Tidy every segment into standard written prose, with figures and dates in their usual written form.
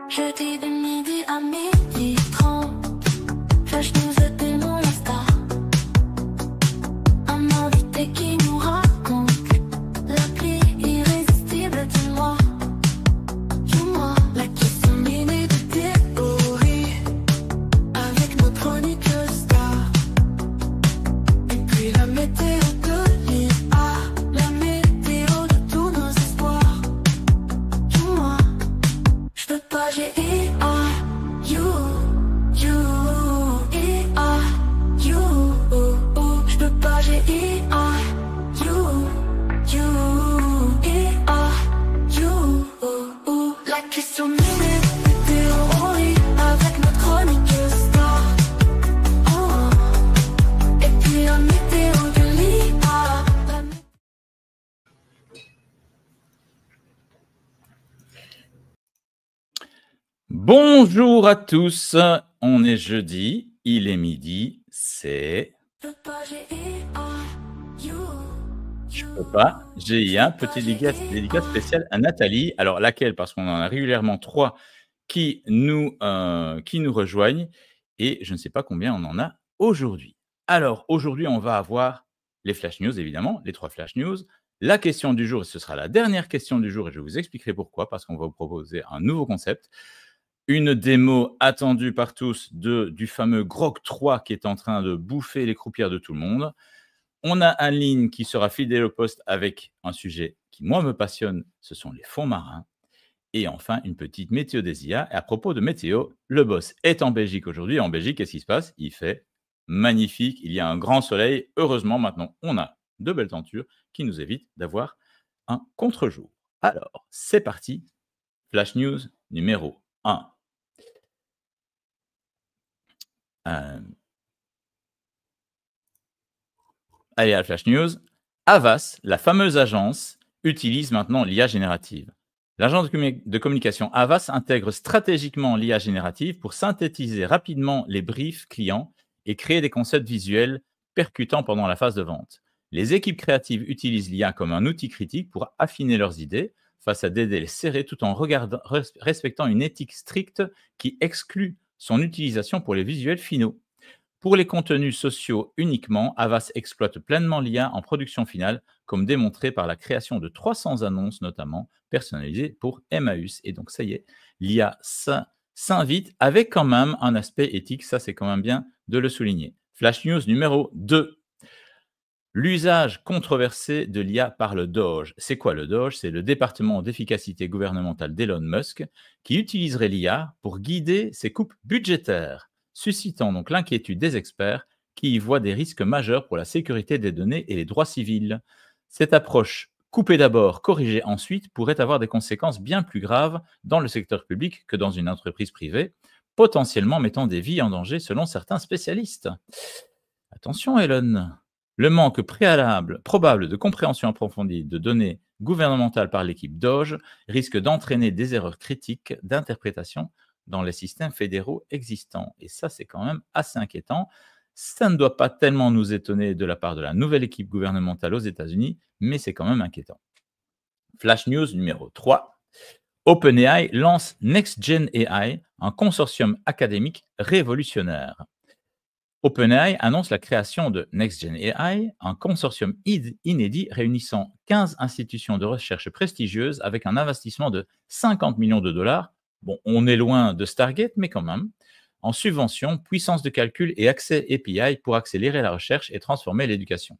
Jeudi de midi à midi 30, Flash News était mon Insta. Un invité qui nous raconte l'appli irrésistible du mois. La question minée de théorie avec nos chroniqueurs stars. Et puis la météo de l'IA, la météo de tous nos espoirs. Dis-moi, je veux pas GIA, you, IA, you, je veux pas GIA, you, IA, you, la question minée de théorie avec notre chroniqueur star. Oh, et puis la météo de l'IA. Bonjour à tous, on est jeudi, il est midi, c'est... Je peux pas, GIA, petite dédicace spéciale à Nathalie. Alors laquelle? Parce qu'on en a régulièrement 3 qui nous rejoignent et je ne sais pas combien on en a aujourd'hui. Alors aujourd'hui, on va avoir les Flash News, évidemment, les 3 Flash News. La question du jour, et ce sera la dernière question du jour et je vous expliquerai pourquoi, parce qu'on va vous proposer un nouveau concept. Une démo attendue par tous du fameux Grok 3 qui est en train de bouffer les croupières de tout le monde. On a Aline qui sera fidèle au poste avec un sujet qui, moi, me passionne, ce sont les fonds marins. Et enfin, une petite météo des IA. Et à propos de météo, le boss est en Belgique aujourd'hui. En Belgique, qu'est-ce qui se passe? Il fait magnifique, il y a un grand soleil. Heureusement, maintenant, on a de belles tentures qui nous évitent d'avoir un contre-jour. Alors, c'est parti. Flash News numéro 1. Allez, à la Flash News. Havas, la fameuse agence, utilise maintenant l'IA générative. L'agence de communication Havas intègre stratégiquement l'IA générative pour synthétiser rapidement les briefs clients et créer des concepts visuels percutants pendant la phase de vente. Les équipes créatives utilisent l'IA comme un outil critique pour affiner leurs idées face à des délais serrés tout en respectant une éthique stricte qui exclut son utilisation pour les visuels finaux. Pour les contenus sociaux uniquement, Havas exploite pleinement l'IA en production finale, comme démontré par la création de 300 annonces, notamment personnalisées pour Emmaüs. Et donc, ça y est, l'IA s'invite avec quand même un aspect éthique. Ça, c'est quand même bien de le souligner. Flash News numéro 2. L'usage controversé de l'IA par le DOGE. C'est quoi le DOGE? C'est le département d'efficacité gouvernementale d'Elon Musk qui utiliserait l'IA pour guider ses coupes budgétaires, suscitant donc l'inquiétude des experts qui y voient des risques majeurs pour la sécurité des données et les droits civils. Cette approche, couper d'abord, corriger ensuite, pourrait avoir des conséquences bien plus graves dans le secteur public que dans une entreprise privée, potentiellement mettant des vies en danger selon certains spécialistes. Attention Elon, le manque probable de compréhension approfondie de données gouvernementales par l'équipe DOGE risque d'entraîner des erreurs critiques d'interprétation dans les systèmes fédéraux existants. Et ça, c'est quand même assez inquiétant. Ça ne doit pas tellement nous étonner de la part de la nouvelle équipe gouvernementale aux États-Unis, mais c'est quand même inquiétant. Flash News numéro 3. OpenAI lance NextGen AI, un consortium académique révolutionnaire. OpenAI annonce la création de NextGen AI, un consortium inédit réunissant 15 institutions de recherche prestigieuses avec un investissement de 50 millions de dollars. Bon, on est loin de Stargate, mais quand même, en subvention, puissance de calcul et accès API pour accélérer la recherche et transformer l'éducation.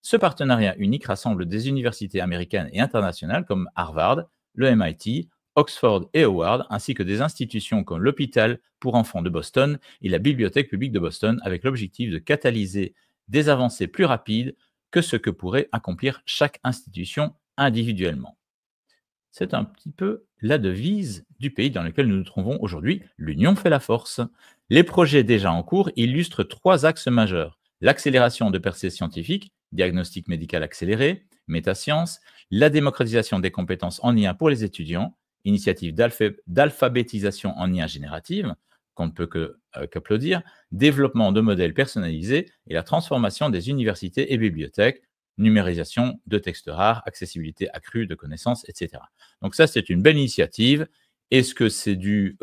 Ce partenariat unique rassemble des universités américaines et internationales comme Harvard, le MIT, Oxford et Howard, ainsi que des institutions comme l'Hôpital pour enfants de Boston et la Bibliothèque publique de Boston, avec l'objectif de catalyser des avancées plus rapides que ce que pourrait accomplir chaque institution individuellement. C'est un petit peu la devise du pays dans lequel nous nous trouvons aujourd'hui. L'union fait la force. Les projets déjà en cours illustrent 3 axes majeurs. L'accélération de percées scientifiques, diagnostic médical accéléré, métasciences, la démocratisation des compétences en IA pour les étudiants, initiative d'alphabétisation en IA générative, qu'on ne peut qu'applaudir, développement de modèles personnalisés et la transformation des universités et bibliothèques, numérisation de textes rares, accessibilité accrue de connaissances, etc. Donc ça, c'est une belle initiative Est-ce que c'est du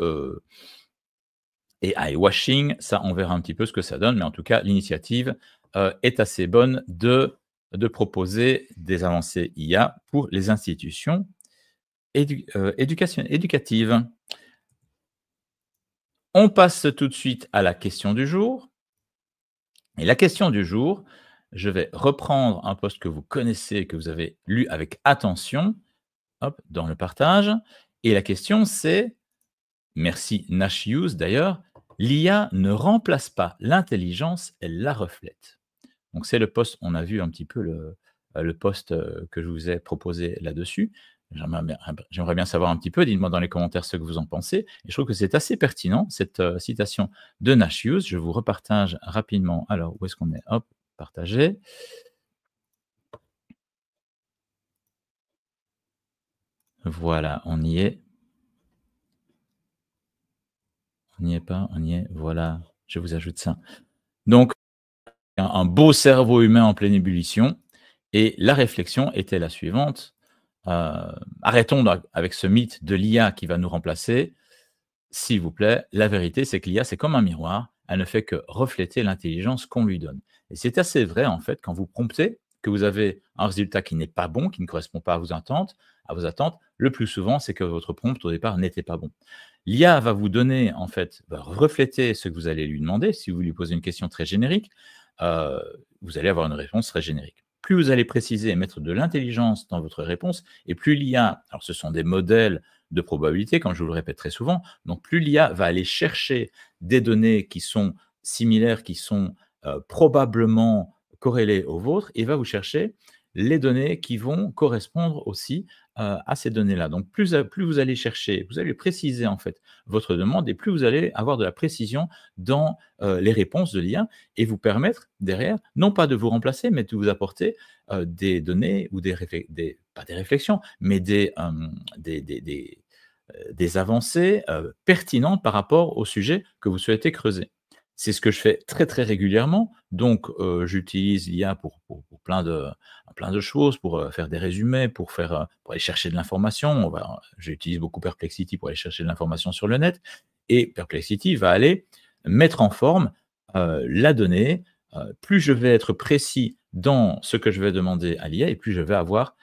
AI washing? Ça, on verra un petit peu ce que ça donne, mais en tout cas, l'initiative est assez bonne de proposer des avancées IA pour les institutions éducatives. On passe tout de suite à la question du jour. Et la question du jour, je vais reprendre un post que vous connaissez, que vous avez lu avec attention, hop, dans le partage. Et la question, c'est, merci Nash Hughes d'ailleurs, l'IA ne remplace pas l'intelligence, elle la reflète. Donc c'est le post, on a vu un petit peu le post que je vous ai proposé là-dessus. J'aimerais bien savoir un petit peu, dites-moi dans les commentaires ce que vous en pensez. Et je trouve que c'est assez pertinent, cette citation de Nash Hughes. Je vous repartage rapidement. Alors, où est-ce qu'on est? Hop, partager. Voilà, on y est. On n'y est pas, on y est. Voilà, je vous ajoute ça. Donc, un beau cerveau humain en pleine ébullition. Et la réflexion était la suivante. Arrêtons avec ce mythe de l'IA qui va nous remplacer. S'il vous plaît, la vérité, c'est que l'IA, c'est comme un miroir. Elle ne fait que refléter l'intelligence qu'on lui donne. Et c'est assez vrai, en fait, quand vous promptez, que vous avez un résultat qui n'est pas bon, qui ne correspond pas à vos attentes, le plus souvent, c'est que votre prompt, au départ, n'était pas bon. L'IA va vous donner, en fait, va refléter ce que vous allez lui demander. Si vous lui posez une question très générique, vous allez avoir une réponse très générique. Plus vous allez préciser et mettre de l'intelligence dans votre réponse, et plus l'IA, alors ce sont des modèles de probabilité, comme je vous le répète très souvent, donc plus l'IA va aller chercher des données qui sont similaires, qui sont probablement corrélées aux vôtres, et va vous chercher les données qui vont correspondre aussi à ces données-là. Donc plus vous allez chercher, vous allez préciser en fait votre demande, et plus vous allez avoir de la précision dans les réponses de l'IA, et vous permettre derrière, non pas de vous remplacer, mais de vous apporter des données ou pas des réflexions, mais des avancées pertinentes par rapport au sujet que vous souhaitez creuser. C'est ce que je fais très, très régulièrement. Donc, j'utilise l'IA pour plein de choses, pour faire des résumés, pour aller chercher de l'information. J'utilise beaucoup Perplexity pour aller chercher de l'information sur le net. Et Perplexity va aller mettre en forme la donnée. Plus je vais être précis dans ce que je vais demander à l'IA, et plus je vais avoir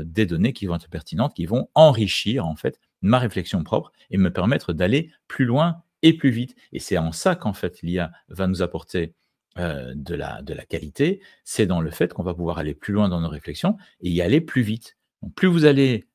des données qui vont être pertinentes, qui vont enrichir en fait ma réflexion propre et me permettre d'aller plus loin et plus vite. Et c'est en ça qu'en fait l'IA va nous apporter de la qualité, c'est dans le fait qu'on va pouvoir aller plus loin dans nos réflexions et y aller plus vite. Donc, plus vous allez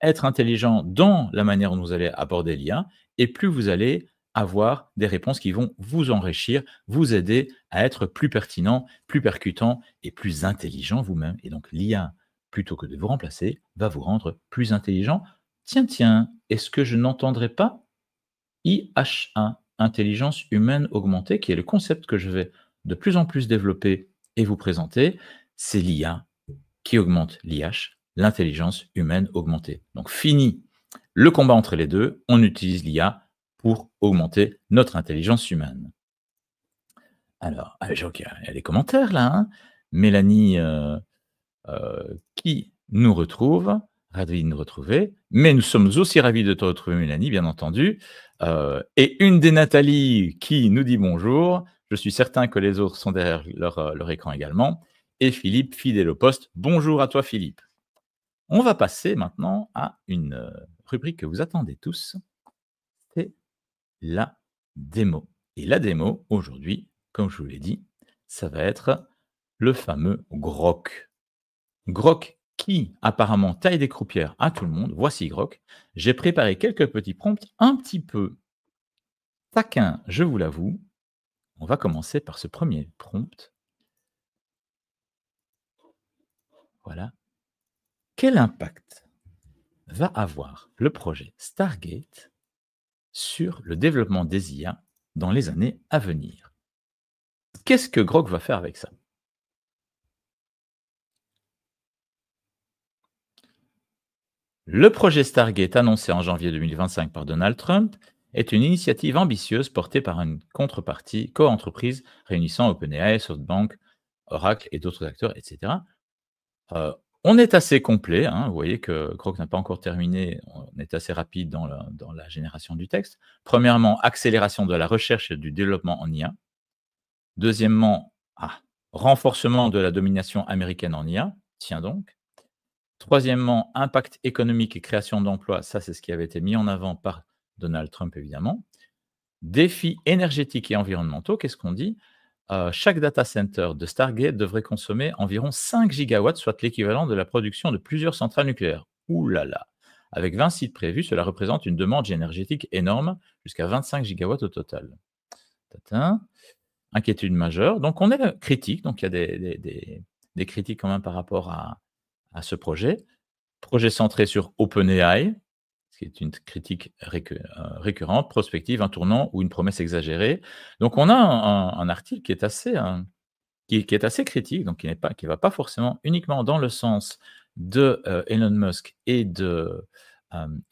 être intelligent dans la manière dont vous allez aborder l'IA, et plus vous allez avoir des réponses qui vont vous enrichir, vous aider à être plus pertinent, plus percutant et plus intelligent vous-même. Et donc l'IA, plutôt que de vous remplacer, va vous rendre plus intelligent. Tiens, est-ce que je n'entendrai pas IHA, intelligence humaine augmentée, qui est le concept que je vais de plus en plus développer et vous présenter? C'est l'IA qui augmente l'IH, l'intelligence humaine augmentée. Donc fini le combat entre les deux, on utilise l'IA pour augmenter notre intelligence humaine. Alors, je vois qu'il y a des commentaires là, hein. Mélanie qui nous retrouve, ravi de nous retrouver, mais nous sommes aussi ravis de te retrouver Mélanie, bien entendu. Et une des Nathalie qui nous dit bonjour, je suis certain que les autres sont derrière leur écran également, et Philippe, fidèle au poste. Bonjour à toi Philippe. On va passer maintenant à une rubrique que vous attendez tous, c'est la démo. Et la démo, aujourd'hui, comme je vous l'ai dit, ça va être le fameux Grok. Grok qui apparemment taille des croupières à tout le monde. Voici Grok. J'ai préparé quelques petits prompts un petit peu taquins, je vous l'avoue. On va commencer par ce premier prompt. Voilà. Quel impact va avoir le projet Stargate sur le développement des IA dans les années à venir? Qu'est-ce que Grok va faire avec ça? Le projet Stargate annoncé en janvier 2025 par Donald Trump est une initiative ambitieuse portée par une contrepartie co-entreprise réunissant OpenAI, SoftBank, Oracle et d'autres acteurs, etc. On est assez complet, hein, vous voyez que Grok n'a pas encore terminé, on est assez rapide dans la génération du texte. Premièrement, accélération de la recherche et du développement en IA. Deuxièmement, renforcement de la domination américaine en IA, tiens donc. Troisièmement, impact économique et création d'emplois, ça c'est ce qui avait été mis en avant par Donald Trump évidemment. Défis énergétiques et environnementaux, qu'est-ce qu'on dit? Chaque data center de Stargate devrait consommer environ 5 gigawatts, soit l'équivalent de la production de plusieurs centrales nucléaires. Ouh là là! Avec 20 sites prévus, cela représente une demande énergétique énorme, jusqu'à 25 gigawatts au total. Tatin. Inquiétude majeure. Donc on est critique, donc il y a des critiques quand même par rapport à ce projet. Projet centré sur OpenAI, ce qui est une critique récurrente, prospective, un tournant ou une promesse exagérée. Donc on a un article qui est assez, qui est assez critique, donc qui ne va pas forcément uniquement dans le sens de Elon Musk et de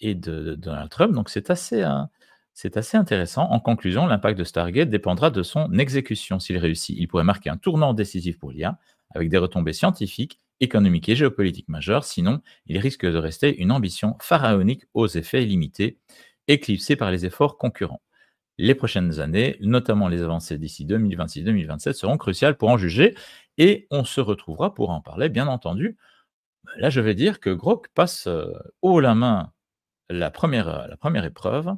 Donald Trump. Donc c'est assez intéressant. En conclusion, l'impact de Stargate dépendra de son exécution. S'il réussit, il pourrait marquer un tournant décisif pour l'IA, avec des retombées scientifiques, économiques et géopolitiques majeures. Sinon, il risque de rester une ambition pharaonique aux effets limités, éclipsée par les efforts concurrents. Les prochaines années, notamment les avancées d'ici 2026-2027, seront cruciales pour en juger, et on se retrouvera pour en parler, bien entendu. Là, je vais dire que Grok passe haut la main la première épreuve,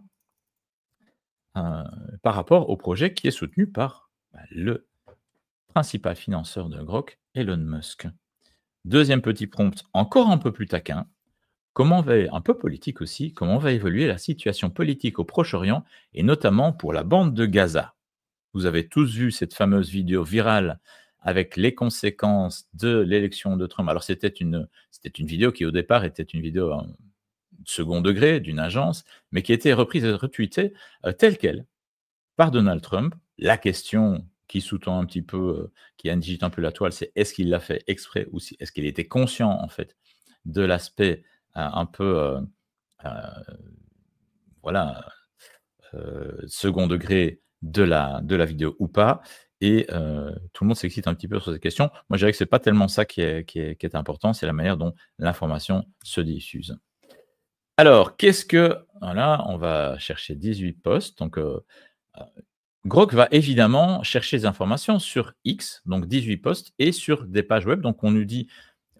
par rapport au projet qui est soutenu par le principal financeur de Grok, Elon Musk. Deuxième petit prompt, encore un peu plus taquin. Un peu politique aussi, comment va évoluer la situation politique au Proche-Orient et notamment pour la bande de Gaza? Vous avez tous vu cette fameuse vidéo virale avec les conséquences de l'élection de Trump. Alors c'était une vidéo qui au départ était une vidéo second degré d'une agence, mais qui a été reprise et retweetée telle quelle par Donald Trump. La question qui sous-tend un petit peu, qui agite un peu la toile, c'est est-ce qu'il l'a fait exprès ou est-ce qu'il était conscient en fait de l'aspect un peu second degré de la vidéo ou pas, et tout le monde s'excite un petit peu sur cette question. Moi, je dirais que c'est pas tellement ça qui est important, c'est la manière dont l'information se diffuse. Alors, voilà, on va chercher 18 posts. Donc, Grok va évidemment chercher des informations sur X, donc 18 posts, et sur des pages web. Donc, on nous dit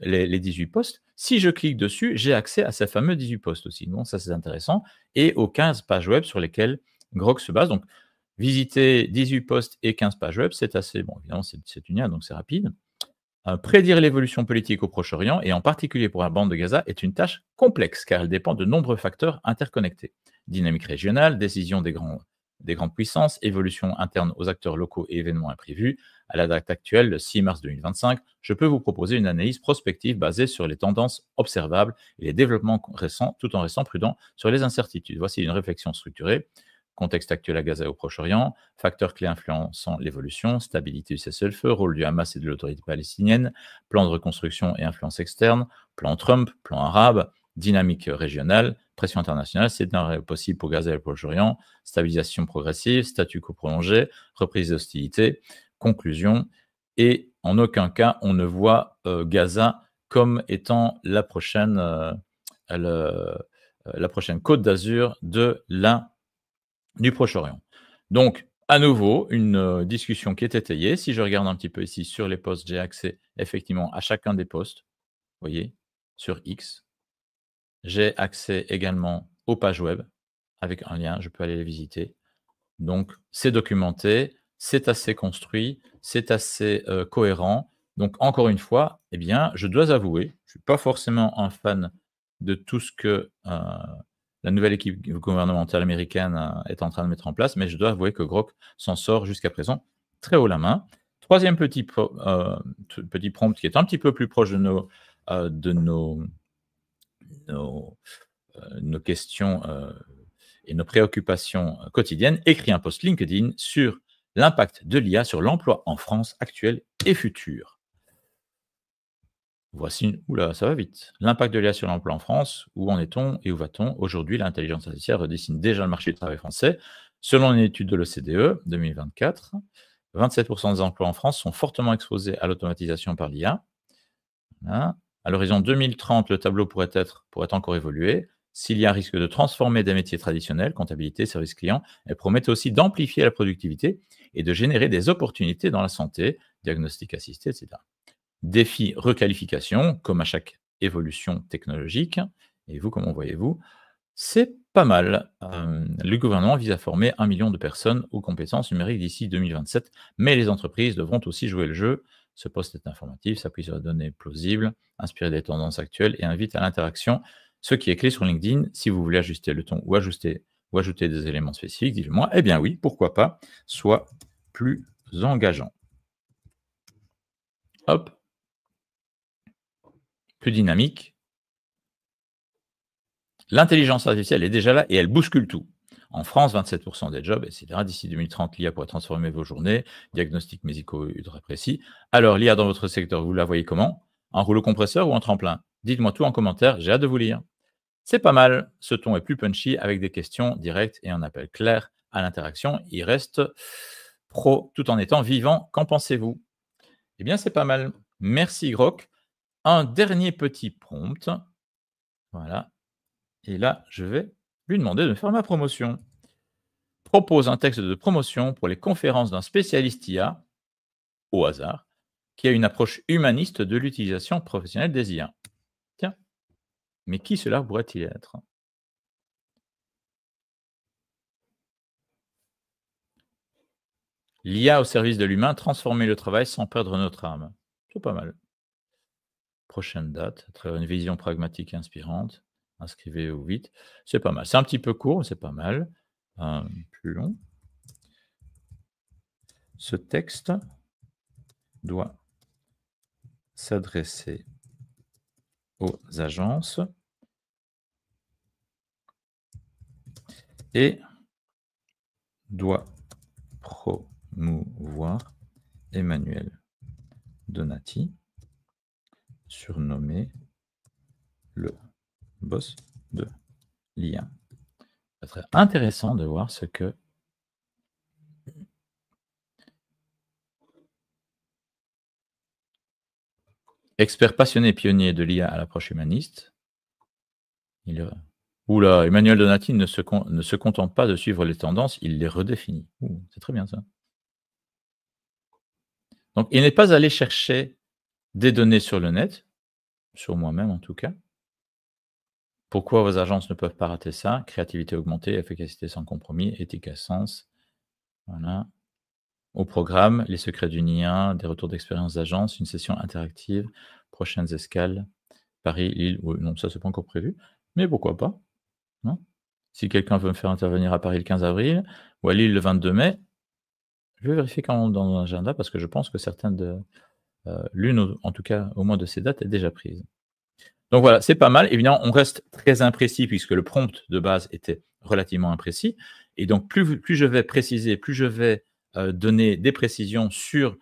les 18 posts. Si je clique dessus, j'ai accès à ces fameux 18 posts aussi. Donc, ça, c'est intéressant. Et aux 15 pages web sur lesquelles Grok se base. Donc, visiter 18 posts et 15 pages web, c'est assez bon. Évidemment, c'est une IA, donc c'est rapide. Prédire l'évolution politique au Proche-Orient, et en particulier pour la bande de Gaza, est une tâche complexe, car elle dépend de nombreux facteurs interconnectés. Dynamique régionale, décision des grandes puissances, évolution interne aux acteurs locaux et événements imprévus. À la date actuelle, le 6 mars 2025, je peux vous proposer une analyse prospective basée sur les tendances observables et les développements récents, tout en restant prudent sur les incertitudes. Voici une réflexion structurée. Contexte actuel à Gaza et au Proche-Orient, facteurs clés influençant l'évolution, stabilité du cessez-le-feu, rôle du Hamas et de l'autorité palestinienne, plan de reconstruction et influence externe, plan Trump, plan arabe, dynamique régionale, pression internationale, scénario possible pour Gaza et le Proche-Orient, stabilisation progressive, statu quo prolongé, reprise des hostilités, conclusion, et en aucun cas on ne voit Gaza comme étant la prochaine côte d'Azur du Proche-Orient. Donc, à nouveau, une discussion qui est étayée. Si je regarde un petit peu ici sur les posts, j'ai accès effectivement à chacun des posts, vous voyez, sur X. J'ai accès également aux pages web avec un lien, je peux aller les visiter. Donc, c'est documenté, c'est assez construit, c'est assez cohérent. Donc, encore une fois, eh bien, je dois avouer, je ne suis pas forcément un fan de tout ce que la nouvelle équipe gouvernementale américaine est en train de mettre en place, mais je dois avouer que Grok s'en sort jusqu'à présent très haut la main. Troisième petit prompt qui est un petit peu plus proche de nos questions et nos préoccupations quotidiennes. Écrit un post LinkedIn sur l'impact de l'IA sur l'emploi en France actuel et futur. Voici, oula, ça va vite. L'impact de l'IA sur l'emploi en France, où en est-on et où va-t-on? Aujourd'hui, l'intelligence artificielle redessine déjà le marché du travail français. Selon une étude de l'OCDE 2024, 27% des emplois en France sont fortement exposés à l'automatisation par l'IA. Voilà. À l'horizon 2030, le tableau pourrait encore évoluer. S'IA risque de transformer des métiers traditionnels, comptabilité, service client, elle promet aussi d'amplifier la productivité et de générer des opportunités dans la santé, diagnostic assisté, etc. Défi requalification, comme à chaque évolution technologique. Et vous, comment voyez-vous? C'est pas mal. Le gouvernement vise à former 1 million de personnes aux compétences numériques d'ici 2027, mais les entreprises devront aussi jouer le jeu. Ce poste est informatif, s'appuie sur des données plausibles, inspiré des tendances actuelles et invite à l'interaction, ce qui est clé sur LinkedIn. Si vous voulez ajuster le ton ou ajouter des éléments spécifiques, dites-le moi. Eh bien oui, pourquoi pas, soit plus engageant. Hop. Plus dynamique. L'intelligence artificielle est déjà là et elle bouscule tout. En France, 27% des jobs, etc. D'ici 2030, l'IA pourrait transformer vos journées, diagnostics médicaux ultra précis. Alors, l'IA dans votre secteur, vous la voyez comment? En rouleau compresseur ou en tremplin? Dites-moi tout en commentaire, j'ai hâte de vous lire. C'est pas mal, ce ton est plus punchy avec des questions directes et un appel clair à l'interaction. Il reste pro tout en étant vivant. Qu'en pensez-vous? Eh bien, c'est pas mal. Merci, Grok. Un dernier petit prompt. Voilà. Et là, je vais lui demander de faire ma promotion. Propose un texte de promotion pour les conférences d'un spécialiste IA, au hasard, qui a une approche humaniste de l'utilisation professionnelle des IA. Tiens, mais qui cela pourrait-il être? L'IA au service de l'humain, transformer le travail sans perdre notre âme. C'est pas mal. Prochaine date, à travers une vision pragmatique et inspirante. Inscrivez-vous vite. C'est pas mal. C'est un petit peu court, mais c'est pas mal. Plus long. Ce texte doit s'adresser aux agences et doit promouvoir Emmanuel Donati, surnommé le boss de l'IA. C'est très intéressant de voir ce que expert passionné pionnier de l'IA à l'approche humaniste. Oula, Emmanuel Donati ne se contente pas de suivre les tendances, il les redéfinit. C'est très bien ça. Donc, il n'est pas allé chercher des données sur le net, sur moi-même en tout cas. Pourquoi vos agences ne peuvent pas rater ça? Créativité augmentée, efficacité sans compromis, éthique à sens. Voilà. Au programme, les secrets d'une IA, des retours d'expérience d'agence, une session interactive, prochaines escales, Paris, Lille, non, ça c'est pas encore prévu, mais pourquoi pas, non? Si quelqu'un veut me faire intervenir à Paris le 15 avril ou à Lille le 22 mai, je vais vérifier quand même dans l'agenda parce que je pense que certaines l'une en tout cas au moins de ces dates est déjà prise. Donc voilà, c'est pas mal. Évidemment, on reste très imprécis puisque le prompt de base était relativement imprécis. Et donc, plus je vais préciser, plus je vais donner des précisions sur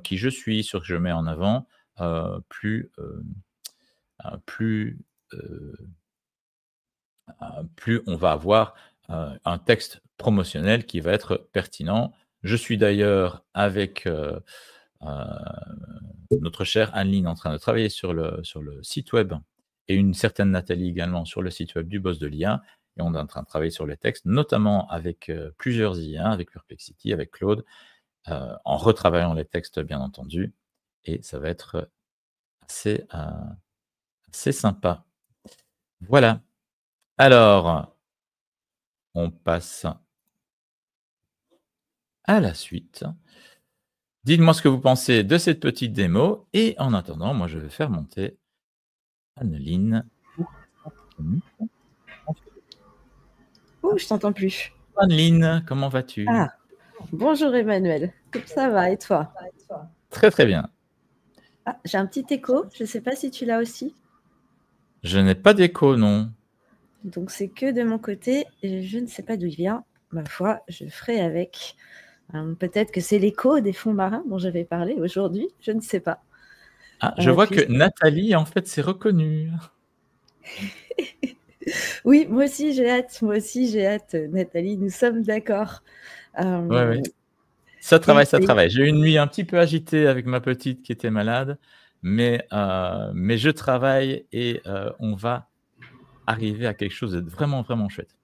qui je suis, sur ce que je mets en avant, plus on va avoir un texte promotionnel qui va être pertinent. Je suis d'ailleurs avec notre chère Anne-Line en train de travailler sur le site web et une certaine Nathalie également sur le site web du boss de l'IA. Et on est en train de travailler sur les textes, notamment avec plusieurs IA, avec Perplexity, avec Claude, en retravaillant les textes bien entendu. Et ça va être assez sympa. Voilà. Alors, on passe à la suite. Dites-moi ce que vous pensez de cette petite démo. Et en attendant, moi, je vais faire monter Anne-Line. Je t'entends plus. Anne-Line, comment vas-tu? Bonjour Emmanuel. Ça va et toi? Très très bien. J'ai un petit écho. Je ne sais pas si tu l'as aussi. Je n'ai pas d'écho, non. Donc c'est que de mon côté. Et je ne sais pas d'où il vient. Ma foi, je ferai avec. Peut-être que c'est l'écho des fonds marins dont j'avais parlé aujourd'hui. Je ne sais pas. Je vois que Nathalie, en fait, s'est reconnue. Oui, moi aussi j'ai hâte. Nathalie, nous sommes d'accord. Ouais. Ça travaille. J'ai eu une nuit un petit peu agitée avec ma petite qui était malade, mais je travaille et on va arriver à quelque chose de vraiment, vraiment chouette.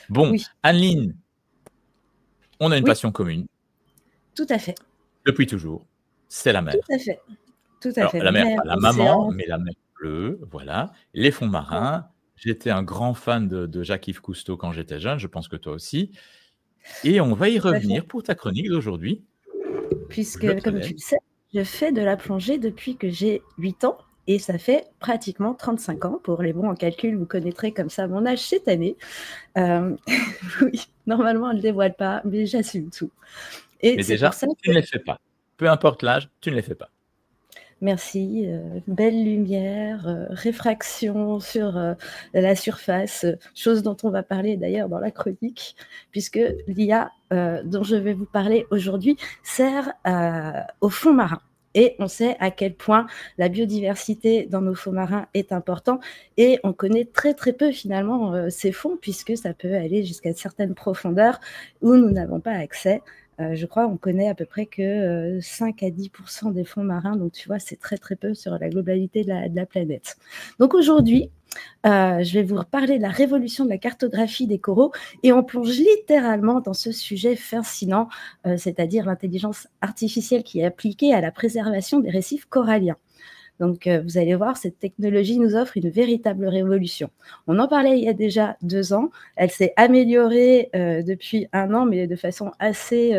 Bon, Oui, Anneline, on a une oui, passion commune tout à fait, depuis toujours, c'est la tout mer. à fait, tout à Alors fait. la mer, Mer, pas la maman, océan, mais la mer bleue, voilà. Les fonds marins, j'étais un grand fan de Jacques-Yves Cousteau quand j'étais jeune, je pense que toi aussi, et on va y tout à fait. revenir pour ta chronique d'aujourd'hui. Je Puisque, te comme tu laisse. le sais, je fais de la plongée depuis que j'ai 8 ans et ça fait pratiquement 35 ans. Pour les bons en calcul, vous connaîtrez comme ça mon âge cette année. Euh, oui, normalement, on ne le dévoile pas, mais j'assume tout. Et Mais c'est pour déjà, ça tu que, ne les fais pas. Peu importe l'âge, tu ne les fais pas. merci, belle lumière, réfraction sur la surface, chose dont on va parler d'ailleurs dans la chronique, puisque l'IA dont je vais vous parler aujourd'hui sert au fond marin. Et on sait à quel point la biodiversité dans nos fonds marins est importante et on connaît très très peu finalement ces fonds puisque ça peut aller jusqu'à certaines profondeurs où nous n'avons pas accès. Je crois qu'on connaît à peu près que 5 à 10% des fonds marins, donc tu vois, c'est très très peu sur la globalité de la planète. Donc aujourd'hui, je vais vous parler de la révolution de la cartographie des coraux et on plonge littéralement dans ce sujet fascinant, c'est-à-dire l'intelligence artificielle qui est appliquée à la préservation des récifs coralliens. Donc, vous allez voir, cette technologie nous offre une véritable révolution. On en parlait il y a déjà 2 ans. Elle s'est améliorée depuis 1 an, mais de façon assez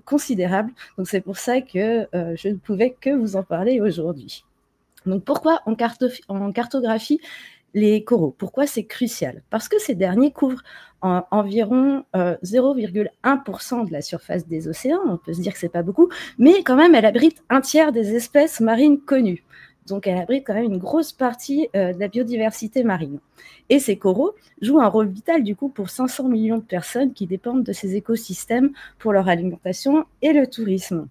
considérable. Donc, c'est pour ça que je ne pouvais que vous en parler aujourd'hui. Donc, pourquoi on cartographie les coraux? Pourquoi c'est crucial? Parce que ces derniers couvrent environ 0,1% de la surface des océans. On peut se dire que c'est pas beaucoup, mais quand même, elle abrite un tiers des espèces marines connues. Donc, elle abrite quand même une grosse partie de la biodiversité marine. Et ces coraux jouent un rôle vital, du coup, pour 500 millions de personnes qui dépendent de ces écosystèmes pour leur alimentation et le tourisme.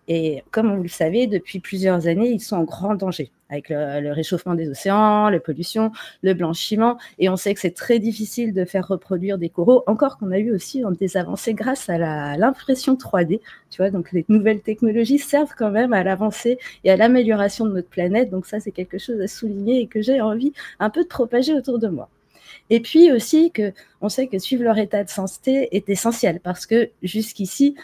Et comme vous le savez, depuis plusieurs années, ils sont en grand danger avec le réchauffement des océans, la pollution, le blanchiment. Et on sait que c'est très difficile de faire reproduire des coraux, encore qu'on a eu aussi des avancées grâce à l'impression 3D. Tu vois, donc les nouvelles technologies servent quand même à l'avancée et à l'amélioration de notre planète. Donc ça, c'est quelque chose à souligner et que j'ai envie un peu de propager autour de moi. Et puis aussi, on sait que suivre leur état de santé est essentiel parce que jusqu'ici,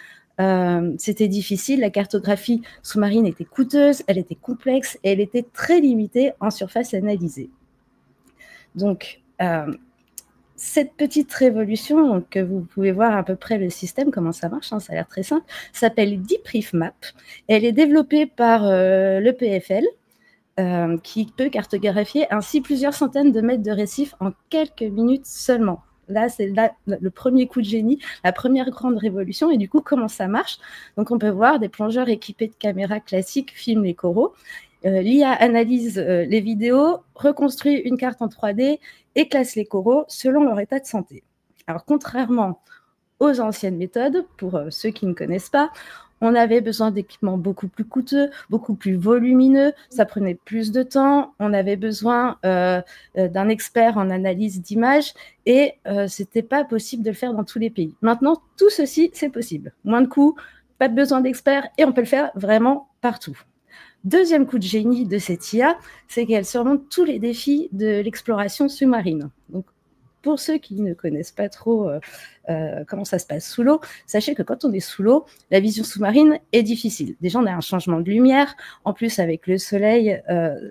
c'était difficile, la cartographie sous-marine était coûteuse, elle était complexe et elle était très limitée en surface analysée. Donc, cette petite révolution, que vous pouvez voir à peu près le système, comment ça marche, hein, ça a l'air très simple, s'appelle DeepReefMap. Elle est développée par l'EPFL, qui peut cartographier ainsi plusieurs centaines de mètres de récifs en quelques minutes seulement. Là, c'est le premier coup de génie, la première grande révolution. Et du coup, comment ça marche? Donc, on peut voir des plongeurs équipés de caméras classiques filment les coraux. L'IA analyse les vidéos, reconstruit une carte en 3D et classe les coraux selon leur état de santé. Alors, contrairement aux anciennes méthodes, pour ceux qui ne connaissent pas, on avait besoin d'équipements beaucoup plus coûteux, beaucoup plus volumineux, ça prenait plus de temps, on avait besoin d'un expert en analyse d'images et c'était pas possible de le faire dans tous les pays. Maintenant, tout ceci, c'est possible. Moins de coûts, pas besoin d'experts et on peut le faire vraiment partout. Deuxième coup de génie de cette IA, c'est qu'elle surmonte tous les défis de l'exploration sous-marine. Donc, pour ceux qui ne connaissent pas trop comment ça se passe sous l'eau, sachez que quand on est sous l'eau, la vision sous-marine est difficile. Déjà, on a un changement de lumière. En plus, avec le soleil,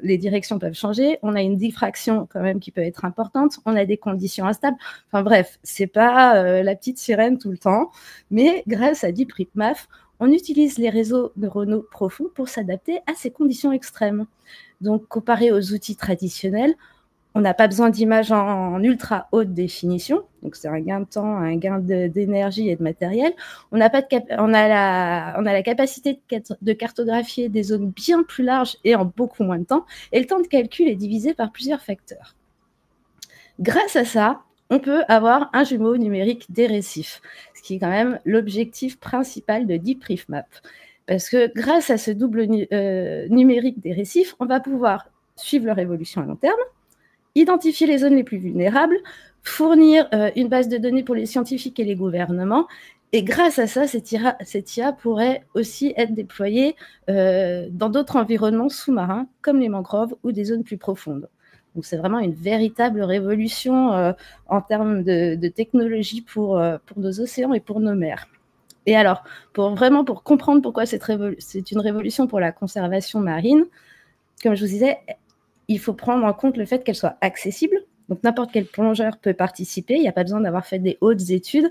les directions peuvent changer. On a une diffraction quand même qui peut être importante. On a des conditions instables. Enfin bref, c'est pas la petite sirène tout le temps. Mais grâce à DeepReefMap, on utilise les réseaux neuronaux profonds pour s'adapter à ces conditions extrêmes. Donc, comparé aux outils traditionnels, on n'a pas besoin d'images en ultra haute définition, donc c'est un gain de temps, un gain d'énergie et de matériel. On a la capacité de cartographier des zones bien plus larges et en beaucoup moins de temps, et le temps de calcul est divisé par plusieurs facteurs. Grâce à ça, on peut avoir un jumeau numérique des récifs, ce qui est quand même l'objectif principal de DeepReefMap. Parce que grâce à ce double numérique des récifs, on va pouvoir suivre leur évolution à long terme, identifier les zones les plus vulnérables, fournir une base de données pour les scientifiques et les gouvernements Et grâce à ça, cette IA pourrait aussi être déployée dans d'autres environnements sous-marins, comme les mangroves ou des zones plus profondes. Donc c'est vraiment une véritable révolution en termes de technologie pour nos océans et pour nos mers. Et alors, pour comprendre pourquoi c'est une révolution pour la conservation marine, comme je vous disais, il faut prendre en compte le fait qu'elle soit accessible. Donc n'importe quel plongeur peut participer, il n'y a pas besoin d'avoir fait des hautes études.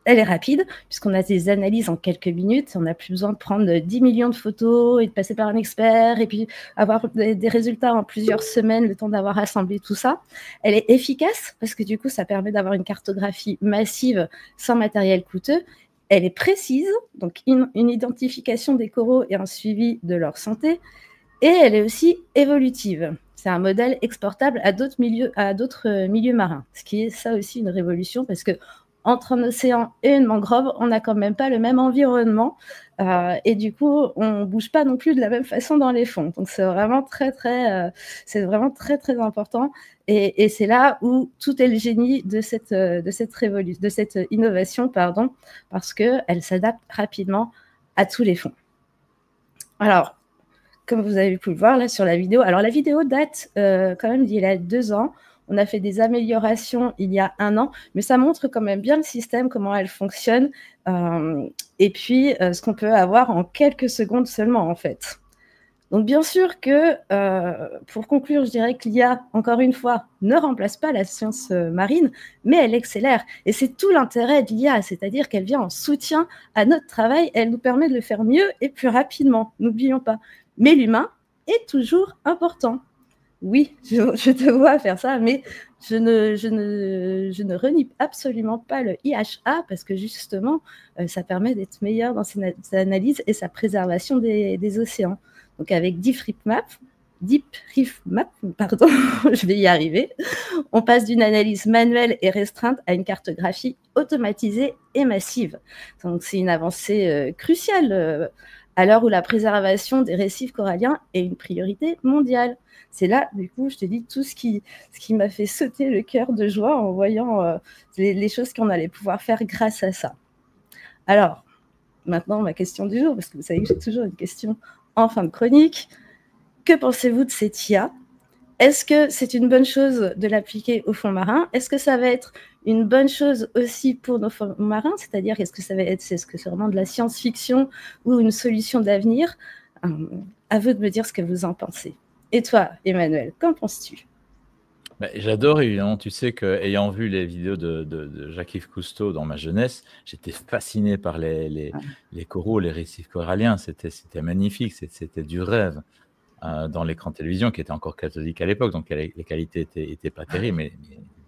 Elle est rapide, puisqu'on a des analyses en quelques minutes. On n'a plus besoin de prendre 10 millions de photos et de passer par un expert et puis avoir des résultats en plusieurs semaines, le temps d'avoir assemblé tout ça. Elle est efficace, parce que du coup, ça permet d'avoir une cartographie massive sans matériel coûteux. Elle est précise, donc une identification des coraux et un suivi de leur santé. Et elle est aussi évolutive. C'est un modèle exportable à d'autres milieux marins, ce qui est ça aussi une révolution, parce que entre un océan et une mangrove, on n'a quand même pas le même environnement et du coup, on bouge pas non plus de la même façon dans les fonds. Donc c'est vraiment très important et c'est là où tout est le génie de cette innovation, parce que elle s'adapte rapidement à tous les fonds. Alors, comme vous avez pu le voir là sur la vidéo, alors la vidéo date quand même d'il y a 2 ans. On a fait des améliorations il y a 1 an, mais ça montre quand même bien le système, comment elle fonctionne, et puis ce qu'on peut avoir en quelques secondes seulement, en fait. Donc bien sûr que, pour conclure, je dirais que l'IA, encore une fois, ne remplace pas la science marine, mais elle accélère. Et c'est tout l'intérêt de l'IA, c'est-à-dire qu'elle vient en soutien à notre travail, elle nous permet de le faire mieux et plus rapidement, n'oublions pas. Mais l'humain est toujours important. Oui, je te vois faire ça, mais je ne renie absolument pas le IHA, parce que justement, ça permet d'être meilleur dans ses analyses et sa préservation des océans. Donc avec DeepRiffMap, pardon, je vais y arriver, on passe d'une analyse manuelle et restreinte à une cartographie automatisée et massive. Donc c'est une avancée cruciale à l'heure où la préservation des récifs coralliens est une priorité mondiale. C'est là, du coup, je te dis tout ce qui m'a fait sauter le cœur de joie en voyant les choses qu'on allait pouvoir faire grâce à ça. Alors, maintenant, ma question du jour, parce que vous savez que j'ai toujours une question en fin de chronique. Que pensez-vous de cette IA ? Est-ce que c'est une bonne chose de l'appliquer au fond marin ? Est-ce que ça va être une bonne chose aussi pour nos fonds marins ? C'est-à-dire, est-ce que c'est vraiment de la science-fiction ou une solution d'avenir ? À vous de me dire ce que vous en pensez. Et toi, Emmanuel, qu'en penses-tu ? J'adore, évidemment. Tu sais qu'ayant vu les vidéos de Jacques-Yves Cousteau dans ma jeunesse, j'étais fasciné par les coraux, les récifs coralliens. C'était magnifique, c'était du rêve. Dans l'écran de télévision, qui était encore cathodique à l'époque, donc les qualités étaient pas terribles, mais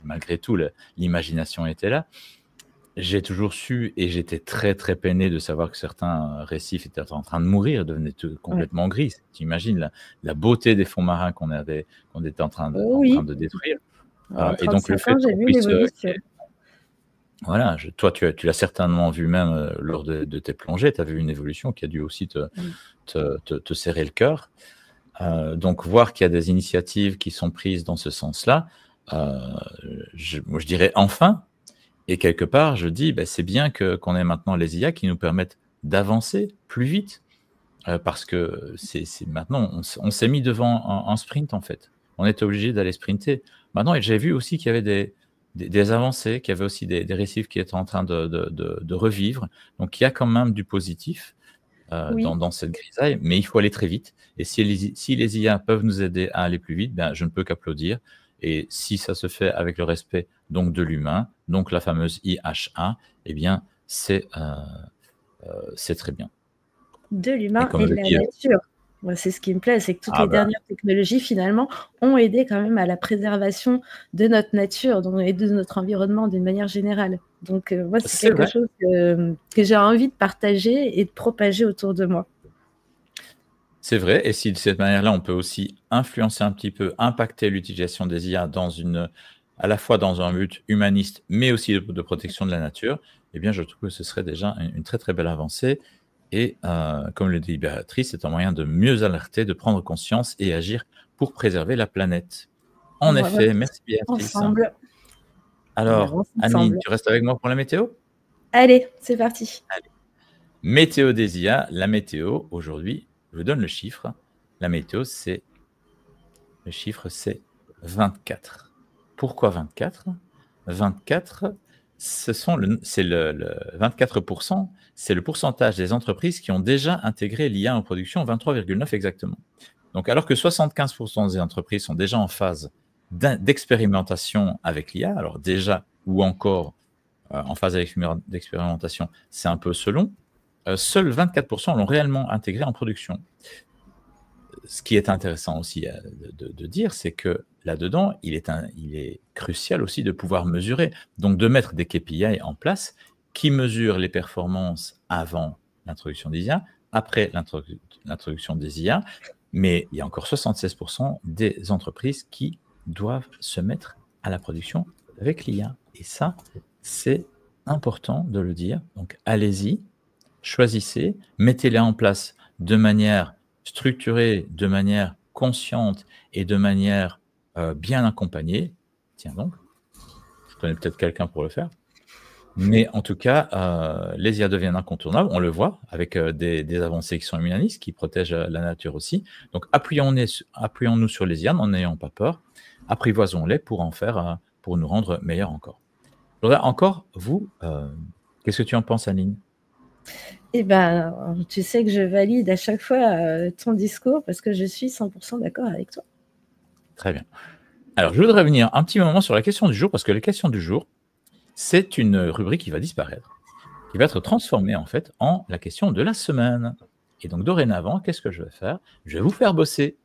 malgré tout, l'imagination était là. J'ai toujours su, et j'étais très très peiné de savoir que certains récifs étaient en train de mourir, devenaient complètement gris. Tu imagines la beauté des fonds marins qu'on était en train de détruire. Et donc le fait qu'on puisse... Voilà, toi, tu l'as certainement vu même lors de tes plongées, tu as vu une évolution qui a dû aussi te serrer le cœur. Donc voir qu'il y a des initiatives qui sont prises dans ce sens-là, moi je dirais enfin, et quelque part je dis c'est bien qu'on ait maintenant les IA qui nous permettent d'avancer plus vite, parce que c'est maintenant on s'est mis devant un sprint en fait, on était obligé d'aller sprinter. Maintenant j'ai vu aussi qu'il y avait des avancées, qu'il y avait aussi des récifs qui étaient en train de revivre, donc il y a quand même du positif. Dans cette grisaille, mais il faut aller très vite. Et si les IA peuvent nous aider à aller plus vite, je ne peux qu'applaudir. Et si ça se fait avec le respect donc de l'humain, donc la fameuse IHA, eh bien c'est très bien. De l'humain et de la nature. Moi, c'est ce qui me plaît, c'est que toutes les dernières technologies, finalement, ont aidé quand même à la préservation de notre nature et de notre environnement d'une manière générale. Donc, moi, c'est quelque chose que j'ai envie de partager et de propager autour de moi. C'est vrai, et si de cette manière-là, on peut aussi influencer un petit peu, impacter l'utilisation des IA à la fois dans un but humaniste, mais aussi de protection de la nature, eh bien, je trouve que ce serait déjà une très, très belle avancée. Et comme le dit Béatrice, c'est un moyen de mieux alerter, de prendre conscience et agir pour préserver la planète. En effet, merci Béatrice. Ensemble. Alors, Annie, tu restes avec moi pour la météo ? Allez, c'est parti. Météo des IA, la météo, aujourd'hui, je vous donne le chiffre. La météo, le chiffre, c'est 24. Pourquoi 24 ? 24, c'est le 24%, c'est le pourcentage des entreprises qui ont déjà intégré l'IA en production, 23,9 exactement. Donc, alors que 75% des entreprises sont déjà en phase d'expérimentation avec l'IA, alors déjà ou encore en phase d'expérimentation, c'est un peu selon, seuls 24% l'ont réellement intégré en production. Ce qui est intéressant aussi de dire, c'est que là-dedans, il est crucial aussi de pouvoir mesurer, donc de mettre des KPI en place qui mesurent les performances avant l'introduction des IA, après l'introduction des IA, mais il y a encore 76% des entreprises qui doivent se mettre à la production avec l'IA. Et ça, c'est important de le dire. Donc, allez-y, choisissez, mettez-les en place de manière structurée, de manière consciente et de manière bien accompagnée. Tiens donc, je connais peut-être quelqu'un pour le faire. Mais en tout cas, les IA deviennent incontournables. On le voit avec des avancées qui sont humanistes, qui protègent la nature aussi. Donc, appuyons-nous sur les IA, n'en ayons pas peur. Apprivoisons-les pour en faire, pour nous rendre meilleurs encore. Encore, vous, qu'est-ce que tu en penses, Aline ? Eh ben, tu sais que je valide à chaque fois ton discours parce que je suis 100% d'accord avec toi. Très bien. Alors, je voudrais revenir un petit moment sur la question du jour, parce que la question du jour, c'est une rubrique qui va disparaître, qui va être transformée en fait en la question de la semaine. Et donc, dorénavant, qu'est-ce que je vais faire ? Je vais vous faire bosser.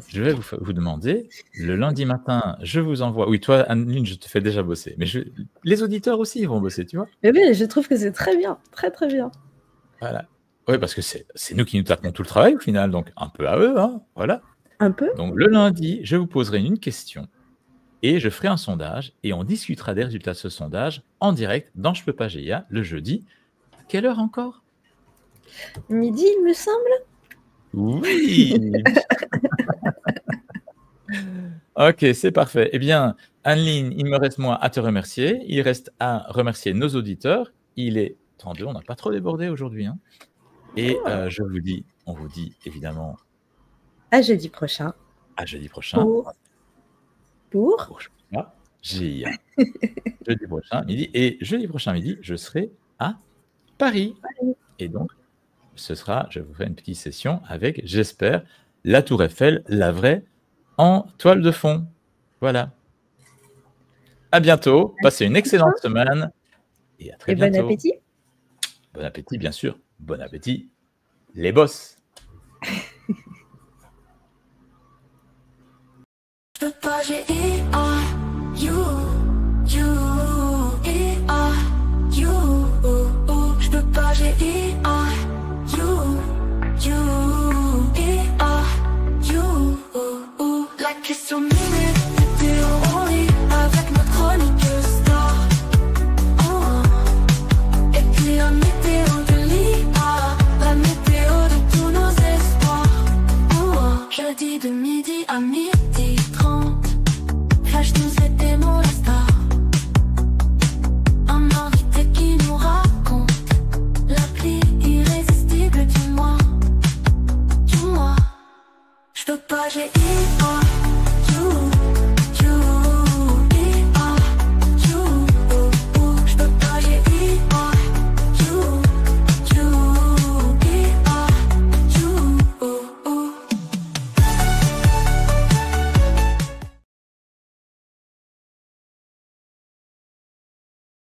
Je vais vous demander, le lundi matin, je vous envoie... Oui, toi, Anne-Lyne, je te fais déjà bosser. Mais les auditeurs aussi, ils vont bosser, tu vois. Mais oui, je trouve que c'est très bien, très très bien. Voilà. Oui, parce que c'est nous qui nous tapons tout le travail au final, donc un peu à eux, hein, voilà. Un peu. Donc le lundi, je vous poserai une question et je ferai un sondage et on discutera des résultats de ce sondage en direct dans Je peux pas GIA le jeudi. À quelle heure encore ? Midi, il me semble. Oui. Ok, c'est parfait. Eh bien, Anne-Lyne, il me reste moi à te remercier. Il reste à remercier nos auditeurs. Il est 32, on n'a pas trop débordé aujourd'hui, hein. Et on vous dit évidemment à jeudi prochain. À jeudi prochain. Pour GIA. Jeudi prochain midi. Et jeudi prochain midi, je serai à Paris. Et donc, je vous ferai une petite session avec, j'espère, la Tour Eiffel, la vraie, en toile de fond. Voilà. À bientôt. Passez une excellente semaine. Et à très bientôt. Bon appétit. Bon appétit, bien sûr. Bon appétit, les boss. Je peux pas, j'ai IA, you, IA, you, je peux pas, j'ai IA, you, IA, you, la question minute, météo en lit, avec ma chronique star, et puis la météo de l'IA, la météo de tous nos espoirs, jeudi de midi à midi 30, Flash News et démon la star, un invité qui nous raconte l'appli irrésistible du mois, je peux pas, j'ai